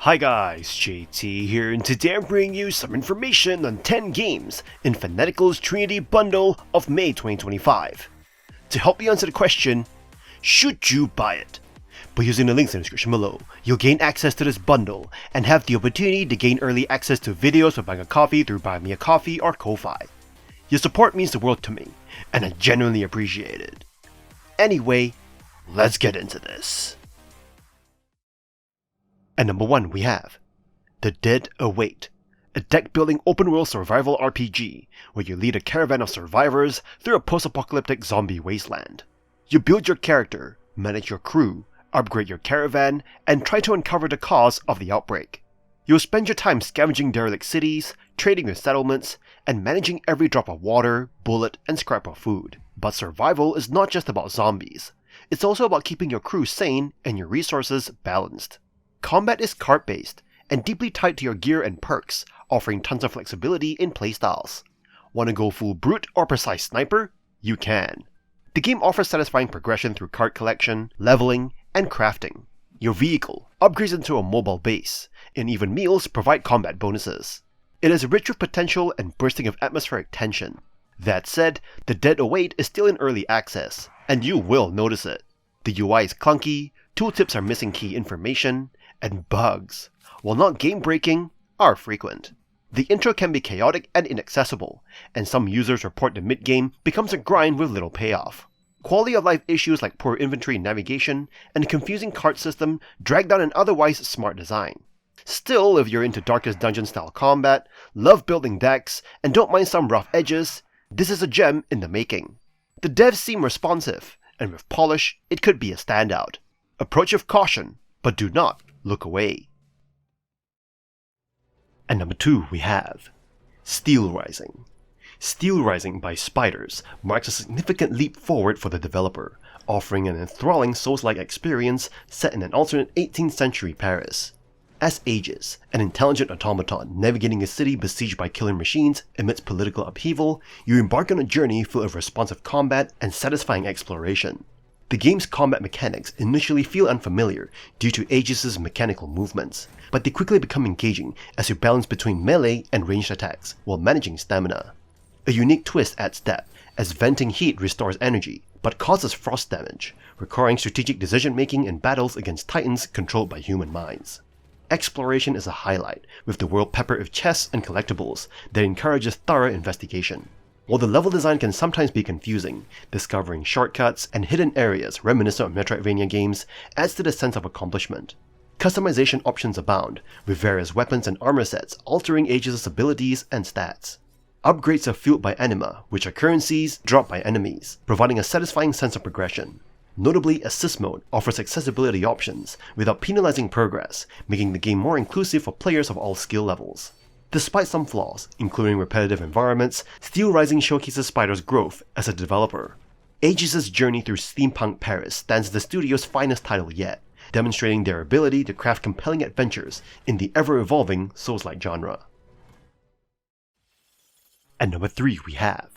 Hi guys, JT here, and today I'm bringing you some information on 10 games in Fanatical's Trinity bundle of May 2025. To help you answer the question, should you buy it? By using the links in the description below, you'll gain access to this bundle and have the opportunity to gain early access to videos for buying a coffee through Buy Me a Coffee or Ko-Fi. Your support means the world to me, and I genuinely appreciate it. Anyway, let's get into this. At number 1 we have The Dead Await, a deck-building open-world survival RPG where you lead a caravan of survivors through a post-apocalyptic zombie wasteland. You build your character, manage your crew, upgrade your caravan, and try to uncover the cause of the outbreak. You'll spend your time scavenging derelict cities, trading with settlements, and managing every drop of water, bullet, and scrap of food. But survival is not just about zombies. It's also about keeping your crew sane and your resources balanced. Combat is card-based, and deeply tied to your gear and perks, offering tons of flexibility in playstyles. Want to go full brute or precise sniper? You can. The game offers satisfying progression through card collection, leveling, and crafting. Your vehicle upgrades into a mobile base, and even meals provide combat bonuses. It is rich with potential and bursting of atmospheric tension. That said, The Dead Await is still in early access, and you will notice it. The UI is clunky, tooltips are missing key information, and bugs, while not game-breaking, are frequent. The intro can be chaotic and inaccessible, and some users report the mid-game becomes a grind with little payoff. Quality of life issues like poor inventory navigation and a confusing card system drag down an otherwise smart design. Still, if you're into Darkest Dungeon style combat, love building decks, and don't mind some rough edges, this is a gem in the making. The devs seem responsive, and with polish, it could be a standout. Approach with caution, but do not look away. At number 2 we have Steelrising. Steelrising by Spiders marks a significant leap forward for the developer, offering an enthralling Souls-like experience set in an alternate 18th century Paris. As Aegis, an intelligent automaton navigating a city besieged by killer machines amidst political upheaval, you embark on a journey full of responsive combat and satisfying exploration. The game's combat mechanics initially feel unfamiliar due to Aegis' mechanical movements, but they quickly become engaging as you balance between melee and ranged attacks while managing stamina. A unique twist adds depth, as venting heat restores energy, but causes frost damage, requiring strategic decision-making in battles against titans controlled by human minds. Exploration is a highlight, with the world peppered with chests and collectibles that encourages thorough investigation. While the level design can sometimes be confusing, discovering shortcuts and hidden areas reminiscent of Metroidvania games adds to the sense of accomplishment. Customization options abound, with various weapons and armor sets altering Aegis' abilities and stats. Upgrades are fueled by anima, which are currencies dropped by enemies, providing a satisfying sense of progression. Notably, Assist Mode offers accessibility options without penalizing progress, making the game more inclusive for players of all skill levels. Despite some flaws, including repetitive environments, Steelrising showcases Spider's growth as a developer. Aegis' journey through steampunk Paris stands the studio's finest title yet, demonstrating their ability to craft compelling adventures in the ever-evolving Souls-like genre. At number 3 we have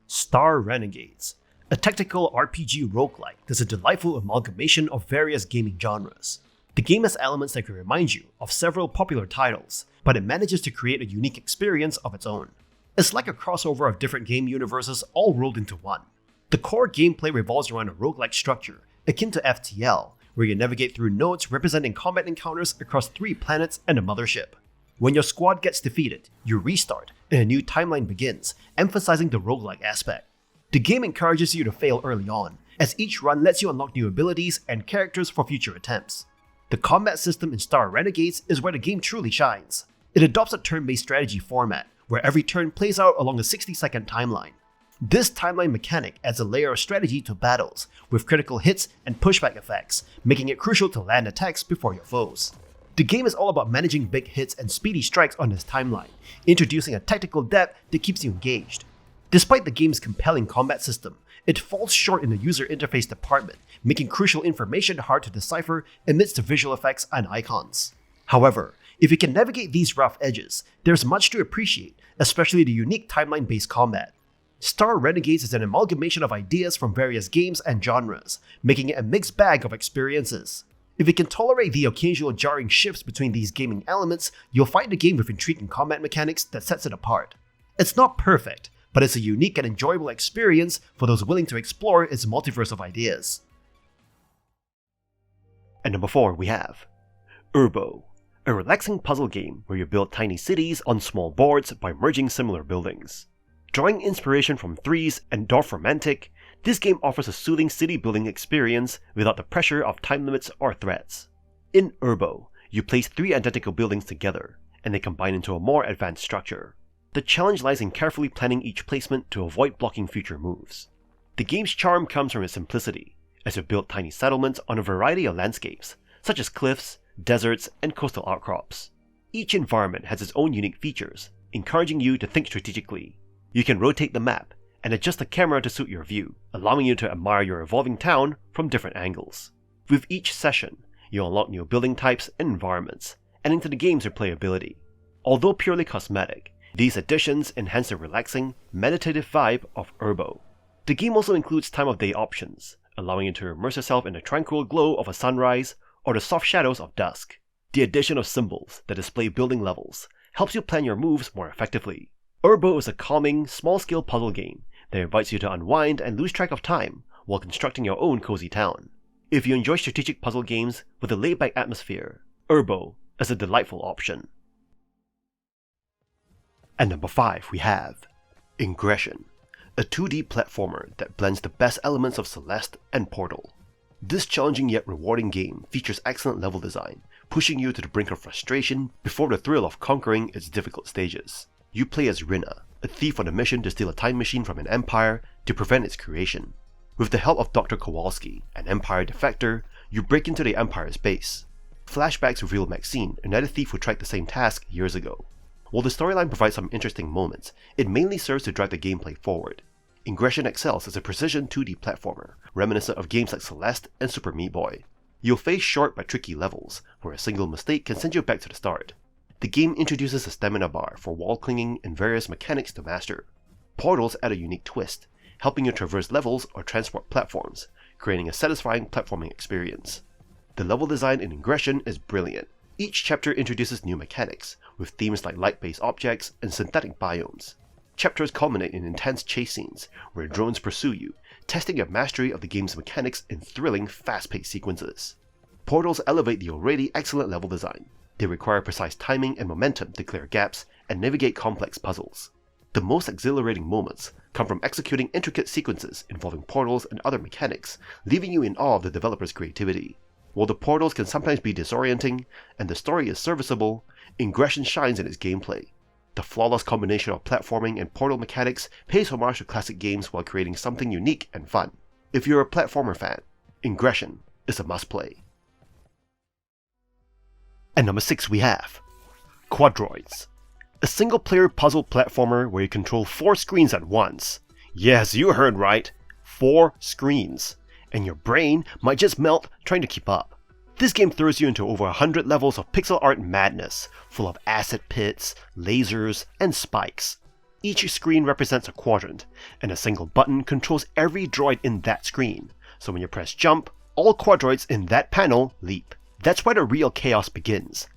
Star Renegades, a tactical RPG roguelike that's a delightful amalgamation of various gaming genres. The game has elements that can remind you of several popular titles, but it manages to create a unique experience of its own. It's like a crossover of different game universes all rolled into one. The core gameplay revolves around a roguelike structure, akin to FTL, where you navigate through nodes representing combat encounters across 3 planets and a mothership. When your squad gets defeated, you restart, and a new timeline begins, emphasizing the roguelike aspect. The game encourages you to fail early on, as each run lets you unlock new abilities and characters for future attempts. The combat system in Star Renegades is where the game truly shines. It adopts a turn-based strategy format, where every turn plays out along a 60-second timeline. This timeline mechanic adds a layer of strategy to battles, with critical hits and pushback effects, making it crucial to land attacks before your foes. The game is all about managing big hits and speedy strikes on this timeline, introducing a tactical depth that keeps you engaged. Despite the game's compelling combat system, it falls short in the user interface department, making crucial information hard to decipher amidst the visual effects and icons. However, if you can navigate these rough edges, there's much to appreciate, especially the unique timeline-based combat. Star Renegades is an amalgamation of ideas from various games and genres, making it a mixed bag of experiences. If you can tolerate the occasional jarring shifts between these gaming elements, you'll find a game with intriguing combat mechanics that sets it apart. It's not perfect, but it's a unique and enjoyable experience for those willing to explore its multiverse of ideas. And number 4 we have URBO, a relaxing puzzle game where you build tiny cities on small boards by merging similar buildings. Drawing inspiration from Threes and Dorfromantik, this game offers a soothing city building experience without the pressure of time limits or threats. In URBO, you place 3 identical buildings together, and they combine into a more advanced structure. The challenge lies in carefully planning each placement to avoid blocking future moves. The game's charm comes from its simplicity, as you build tiny settlements on a variety of landscapes, such as cliffs, deserts, and coastal outcrops. Each environment has its own unique features, encouraging you to think strategically. You can rotate the map and adjust the camera to suit your view, allowing you to admire your evolving town from different angles. With each session, you unlock new building types and environments, adding to the game's replayability. Although purely cosmetic, these additions enhance the relaxing, meditative vibe of URBO. The game also includes time of day options, allowing you to immerse yourself in the tranquil glow of a sunrise or the soft shadows of dusk. The addition of symbols that display building levels helps you plan your moves more effectively. URBO is a calming, small-scale puzzle game that invites you to unwind and lose track of time while constructing your own cozy town. If you enjoy strategic puzzle games with a laid-back atmosphere, URBO is a delightful option. And number 5 we have Ingression, a 2D platformer that blends the best elements of Celeste and Portal. This challenging yet rewarding game features excellent level design, pushing you to the brink of frustration before the thrill of conquering its difficult stages. You play as Rina, a thief on a mission to steal a time machine from an empire to prevent its creation. With the help of Dr. Kowalski, an Empire defector, you break into the Empire's base. Flashbacks reveal Maxine, another thief who tried the same task years ago. While the storyline provides some interesting moments, it mainly serves to drive the gameplay forward. Ingression excels as a precision 2D platformer, reminiscent of games like Celeste and Super Meat Boy. You'll face short but tricky levels, where a single mistake can send you back to the start. The game introduces a stamina bar for wall clinging and various mechanics to master. Portals add a unique twist, helping you traverse levels or transport platforms, creating a satisfying platforming experience. The level design in Ingression is brilliant. Each chapter introduces new mechanics, with themes like light-based objects and synthetic biomes. Chapters culminate in intense chase scenes, where drones pursue you, testing your mastery of the game's mechanics in thrilling, fast-paced sequences. Portals elevate the already excellent level design. They require precise timing and momentum to clear gaps and navigate complex puzzles. The most exhilarating moments come from executing intricate sequences involving portals and other mechanics, leaving you in awe of the developer's creativity. While the portals can sometimes be disorienting and the story is serviceable, Ingression shines in its gameplay. The flawless combination of platforming and portal mechanics pays homage to classic games while creating something unique and fun. If you're a platformer fan, Ingression is a must-play. And number 6 we have Quadroids, a single-player puzzle platformer where you control 4 screens at once. Yes, you heard right, 4 screens, and your brain might just melt trying to keep up. This game throws you into over 100 levels of pixel art madness, full of acid pits, lasers, and spikes. Each screen represents a quadrant, and a single button controls every droid in that screen, so when you press jump, all quadroids in that panel leap. That's where the real chaos begins.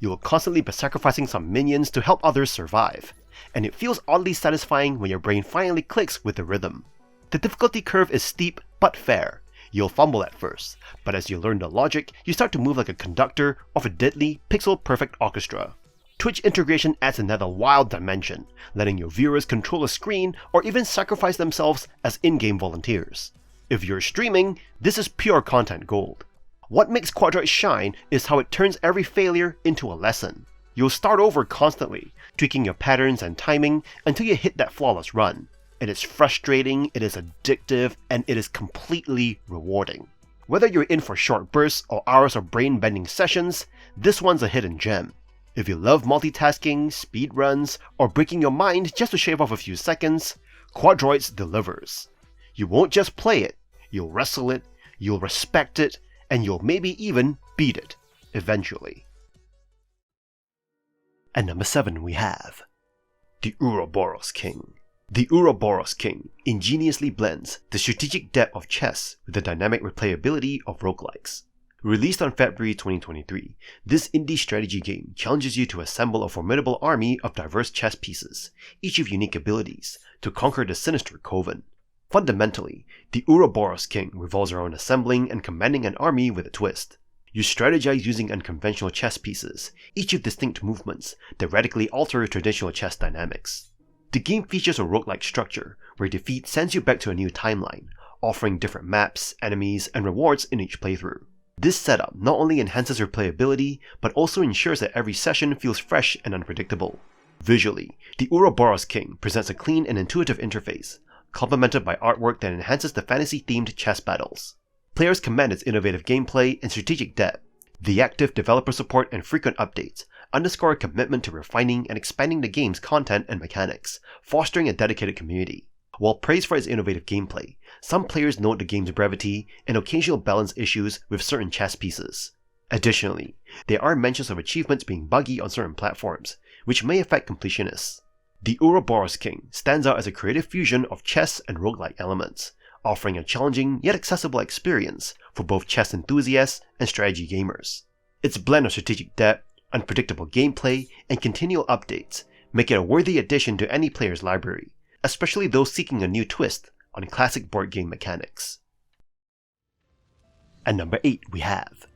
You will constantly be sacrificing some minions to help others survive, and it feels oddly satisfying when your brain finally clicks with the rhythm. The difficulty curve is steep but fair. You'll fumble at first, but as you learn the logic, you start to move like a conductor of a deadly, pixel-perfect orchestra. Twitch integration adds another wild dimension, letting your viewers control a screen or even sacrifice themselves as in-game volunteers. If you're streaming, this is pure content gold. What makes Quadroids shine is how it turns every failure into a lesson. You'll start over constantly, tweaking your patterns and timing until you hit that flawless run. It is frustrating, it is addictive, and it is completely rewarding. Whether you're in for short bursts or hours of brain-bending sessions, this one's a hidden gem. If you love multitasking, speedruns, or breaking your mind just to shave off a few seconds, Quadroids delivers. You won't just play it, you'll wrestle it, you'll respect it, and you'll maybe even beat it, eventually. And number 7 we have the Ouroboros King. The Ouroboros King ingeniously blends the strategic depth of chess with the dynamic replayability of roguelikes. Released on February 2023, this indie strategy game challenges you to assemble a formidable army of diverse chess pieces, each with unique abilities, to conquer the sinister Coven. Fundamentally, the Ouroboros King revolves around assembling and commanding an army with a twist. You strategize using unconventional chess pieces, each with distinct movements that radically alter traditional chess dynamics. The game features a roguelike structure, where defeat sends you back to a new timeline, offering different maps, enemies, and rewards in each playthrough. This setup not only enhances replayability, but also ensures that every session feels fresh and unpredictable. Visually, the Ouroboros King presents a clean and intuitive interface, complemented by artwork that enhances the fantasy-themed chess battles. Players commend its innovative gameplay and strategic depth. The active developer support and frequent updates underscore a commitment to refining and expanding the game's content and mechanics, fostering a dedicated community. While praised for its innovative gameplay, some players note the game's brevity and occasional balance issues with certain chess pieces. Additionally, there are mentions of achievements being buggy on certain platforms, which may affect completionists. The Ouroboros King stands out as a creative fusion of chess and roguelike elements, offering a challenging yet accessible experience for both chess enthusiasts and strategy gamers. Its blend of strategic depth, unpredictable gameplay, and continual updates make it a worthy addition to any player's library, especially those seeking a new twist on classic board game mechanics. At number 8 we have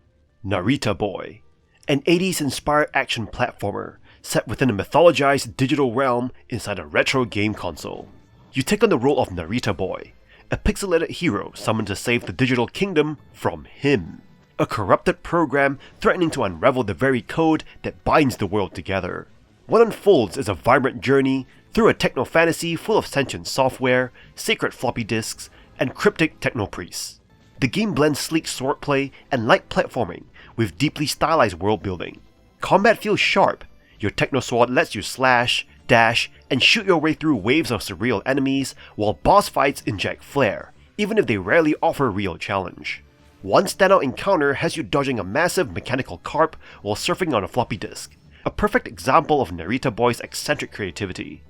Narita Boy, an 80s-inspired action platformer set within a mythologized digital realm inside a retro game console. You take on the role of Narita Boy, a pixelated hero summoned to save the digital kingdom from him, a corrupted program threatening to unravel the very code that binds the world together. What unfolds is a vibrant journey through a techno-fantasy full of sentient software, sacred floppy disks, and cryptic techno-priests. The game blends sleek swordplay and light platforming with deeply stylized world building. Combat feels sharp. Your techno-sword lets you slash, dash, and shoot your way through waves of surreal enemies, while boss fights inject flair, even if they rarely offer real challenge. One standout encounter has you dodging a massive mechanical carp while surfing on a floppy disk, a perfect example of Narita Boy's eccentric creativity.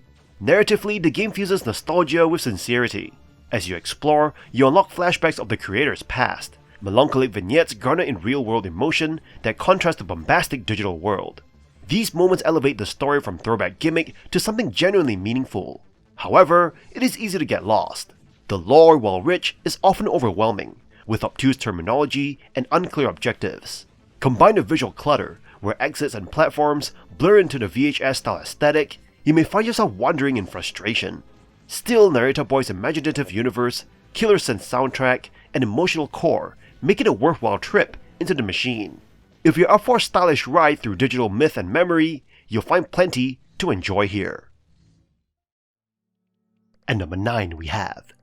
Narratively, the game fuses nostalgia with sincerity. As you explore, you unlock flashbacks of the creator's past, melancholic vignettes garnered in real-world emotion that contrast the bombastic digital world. These moments elevate the story from throwback gimmick to something genuinely meaningful. However, it is easy to get lost. The lore, while rich, is often overwhelming, with obtuse terminology and unclear objectives. Combine with visual clutter, where exits and platforms blur into the VHS-style aesthetic, you may find yourself wandering in frustration. Still, Narita Boy's imaginative universe, killer synth soundtrack, and emotional core make it a worthwhile trip into the machine. If you're up for a stylish ride through digital myth and memory, you'll find plenty to enjoy here. At number 9 we have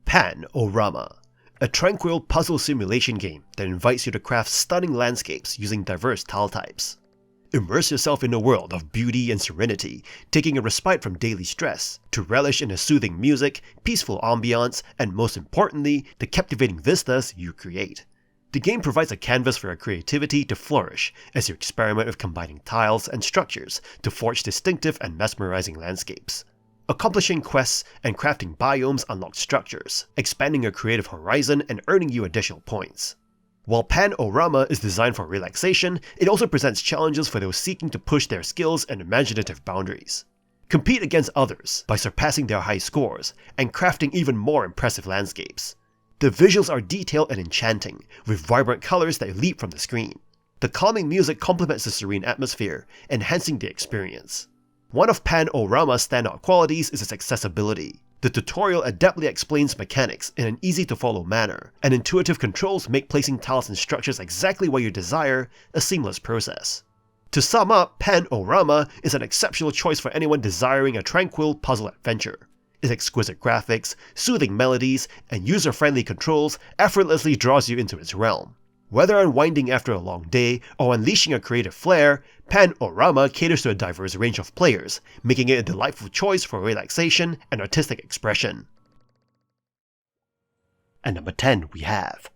Panorama, a tranquil puzzle simulation game that invites you to craft stunning landscapes using diverse tile types. Immerse yourself in a world of beauty and serenity, taking a respite from daily stress, to relish in the soothing music, peaceful ambiance, and most importantly, the captivating vistas you create. The game provides a canvas for your creativity to flourish as you experiment with combining tiles and structures to forge distinctive and mesmerizing landscapes. Accomplishing quests and crafting biomes unlock structures, expanding your creative horizon and earning you additional points. While Panorama is designed for relaxation, it also presents challenges for those seeking to push their skills and imaginative boundaries. Compete against others by surpassing their high scores and crafting even more impressive landscapes. The visuals are detailed and enchanting, with vibrant colors that leap from the screen. The calming music complements the serene atmosphere, enhancing the experience. One of Panorama's standout qualities is its accessibility. The tutorial adeptly explains mechanics in an easy-to-follow manner, and intuitive controls make placing tiles and structures exactly what you desire a seamless process. To sum up, Panorama is an exceptional choice for anyone desiring a tranquil puzzle adventure. Its exquisite graphics, soothing melodies, and user-friendly controls effortlessly draws you into its realm. Whether unwinding after a long day or unleashing a creative flair, Panorama caters to a diverse range of players, making it a delightful choice for relaxation and artistic expression. At number 10 we have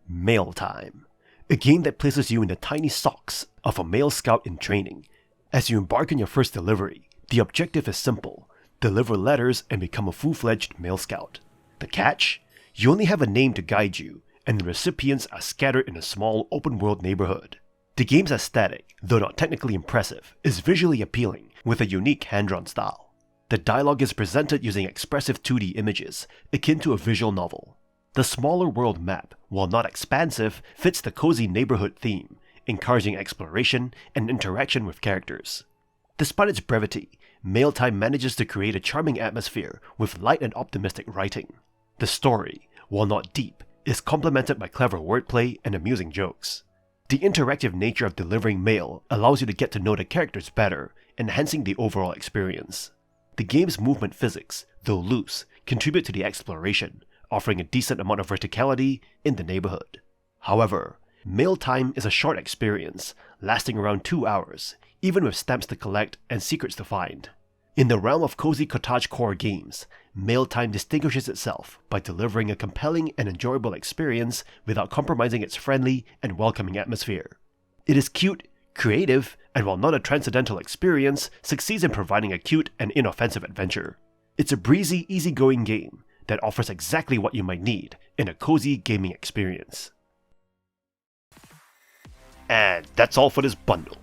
Mail Time, a game that places you in the tiny socks of a male scout in training. As you embark on your first delivery, the objective is simple: deliver letters and become a full-fledged male scout. The catch? You only have a name to guide you, and the recipients are scattered in a small open-world neighborhood. The game's aesthetic, though not technically impressive, is visually appealing with a unique hand-drawn style. The dialogue is presented using expressive 2D images, akin to a visual novel. The smaller world map, while not expansive, fits the cozy neighborhood theme, encouraging exploration and interaction with characters. Despite its brevity, Mailtime manages to create a charming atmosphere with light and optimistic writing. The story, while not deep, is complemented by clever wordplay and amusing jokes. The interactive nature of delivering mail allows you to get to know the characters better, enhancing the overall experience. The game's movement physics, though loose, contribute to the exploration, offering a decent amount of verticality in the neighborhood. However, Mailtime is a short experience, lasting around 2 hours, even with stamps to collect and secrets to find. In the realm of cozy cottagecore games, Mailtime distinguishes itself by delivering a compelling and enjoyable experience without compromising its friendly and welcoming atmosphere. It is cute, creative, and while not a transcendental experience, succeeds in providing a cute and inoffensive adventure. It's a breezy, easygoing game that offers exactly what you might need in a cozy gaming experience. And that's all for this bundle.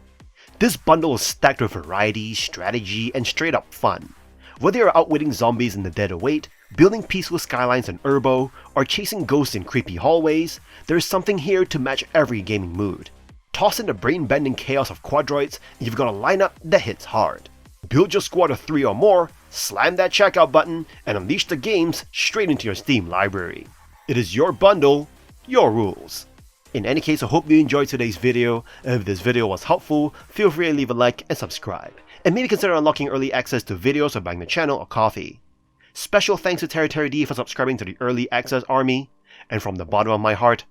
This bundle is stacked with variety, strategy, and straight up fun. Whether you're outwitting zombies in the dead of wait, building peaceful skylines in URBO, or chasing ghosts in creepy hallways, there's something here to match every gaming mood. Toss in the brain-bending chaos of Quadroids, and you've got a lineup that hits hard. Build your squad of 3 or more, slam that checkout button, and unleash the games straight into your Steam library. It is your bundle, your rules. In any case, I hope you enjoyed today's video, and if this video was helpful, feel free to leave a like and subscribe, and maybe consider unlocking early access to videos or buying the channel a coffee. Special thanks to Terry D for subscribing to the early access army, and from the bottom of my heart,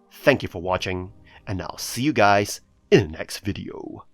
thank you for watching, and I'll see you guys in the next video.